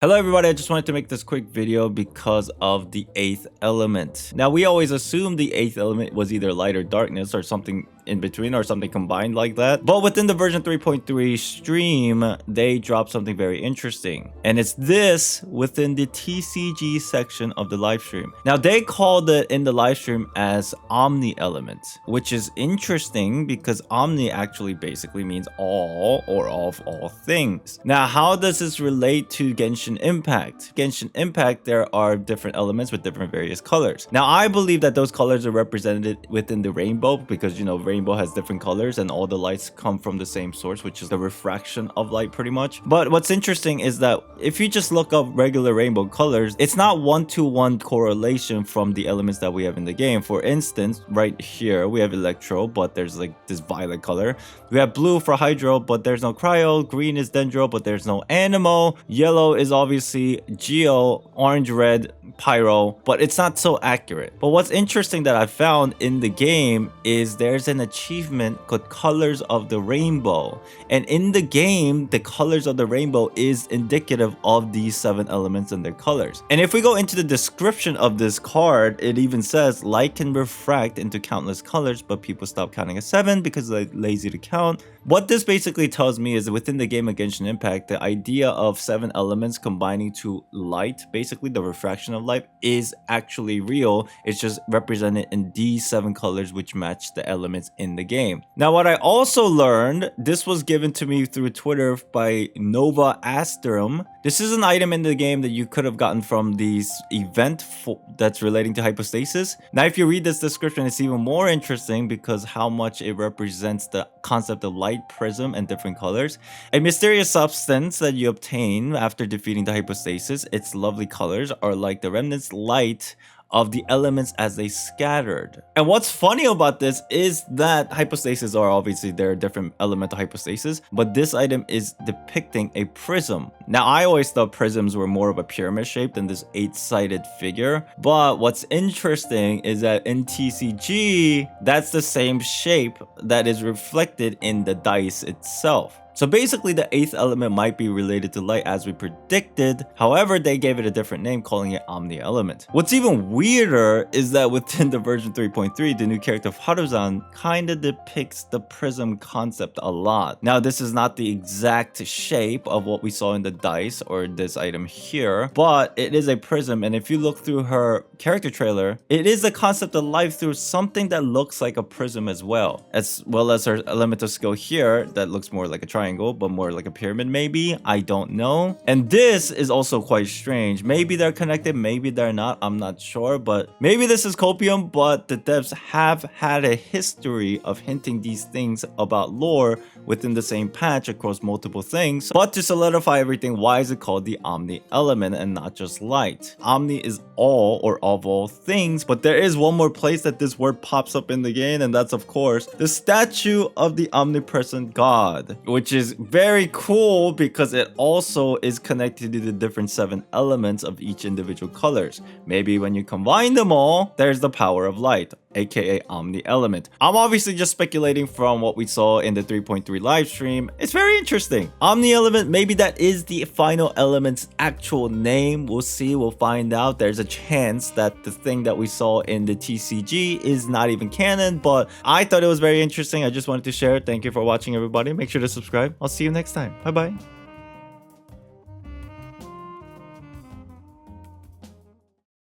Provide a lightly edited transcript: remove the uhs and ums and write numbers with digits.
Hello everybody, I just wanted to make this quick video because of the 8th element. Now we always assumed the 8th element was either light or darkness or something in between or something combined like that. But within the version 3.3 stream, they dropped something very interesting. And it's this within the TCG section of the live stream. Now they called it in the live stream as Omni-Element, which is interesting because Omni actually basically means all or of all things. Now how does this relate to Genshin Impact? Genshin Impact, there are different elements with different various colors. Now I believe that those colors are represented within the rainbow because, you know, rainbow has different colors and all the lights come from the same source, which is the refraction of light pretty much. But what's interesting is that if you just look up regular rainbow colors, it's not one-to-one correlation from the elements that we have in the game. For instance, right here we have Electro, but there's like this violet color. We have blue for Hydro, but there's no Cryo. Green is Dendro, but there's no Anemo. Yellow is obviously Geo. Orange, red, Pyro, but it's not so accurate. But what's interesting that I found in the game is there's an achievement called Colors of the Rainbow. And in the game, the colors of the rainbow is indicative of these 7 elements and their colors. And if we go into the description of this card, it even says light can refract into countless colors, but people stop counting at 7 because they're lazy to count. What this basically tells me is within the game of Genshin Impact, the idea of 7 elements combining to light, basically the refraction of light, is actually real. It's just represented in these 7 colors which match the elements in the game. Now what I also learned, this was given to me through Twitter by Nova Astrum. This is an item in the game that you could have gotten from these event that's relating to hypostasis. Now if you read this description, it's even more interesting because how much it represents the concept of light prism and different colors. A mysterious substance that you obtain after defeating the hypostasis. Its lovely colors are like the remnants light of the elements as they scattered. And what's funny about this is that hypostasis are obviously there are different elemental hypostasis, but this item is depicting a prism. Now I always thought prisms were more of a pyramid shape than this 8-sided figure, but what's interesting is that in TCG, that's the same shape that is reflected in the dice itself. So basically the 8th element might be related to light as we predicted. However, they gave it a different name, calling it Omni-Element. What's even weirder is that within the version 3.3, the new character of Haruzan kind of depicts the prism concept a lot. Now, this is not the exact shape of what we saw in the dice or this item here, but it is a prism. And if you look through her character trailer, it is the concept of life through something that looks like a prism as well as her elemental skill here that looks more like a triangle, but more like a pyramid maybe. I don't know. And this is also quite strange. Maybe they're connected, maybe they're not. I'm not sure, but maybe this is copium, but the devs have had a history of hinting these things about lore within the same patch across multiple things. But to solidify everything, why is it called the Omni-Element and not just light? Omni is all or of all things, but there is one more place that this word pops up in the game, and that's of course the statue of the omnipresent god, which is very cool because it also is connected to the different 7 elements of each individual colors. Maybe when you combine them all, there's the power of light, aka Omni-Element. I'm obviously just speculating from what we saw in the 3.3 live stream. It's very interesting. Omni-Element, maybe that is the final element's actual name. We'll see, we'll find out. There's a chance that the thing that we saw in the TCG is not even canon, but I thought it was very interesting. I just wanted to share it. Thank you for watching, everybody. Make sure to subscribe. I'll see you next time. Bye bye.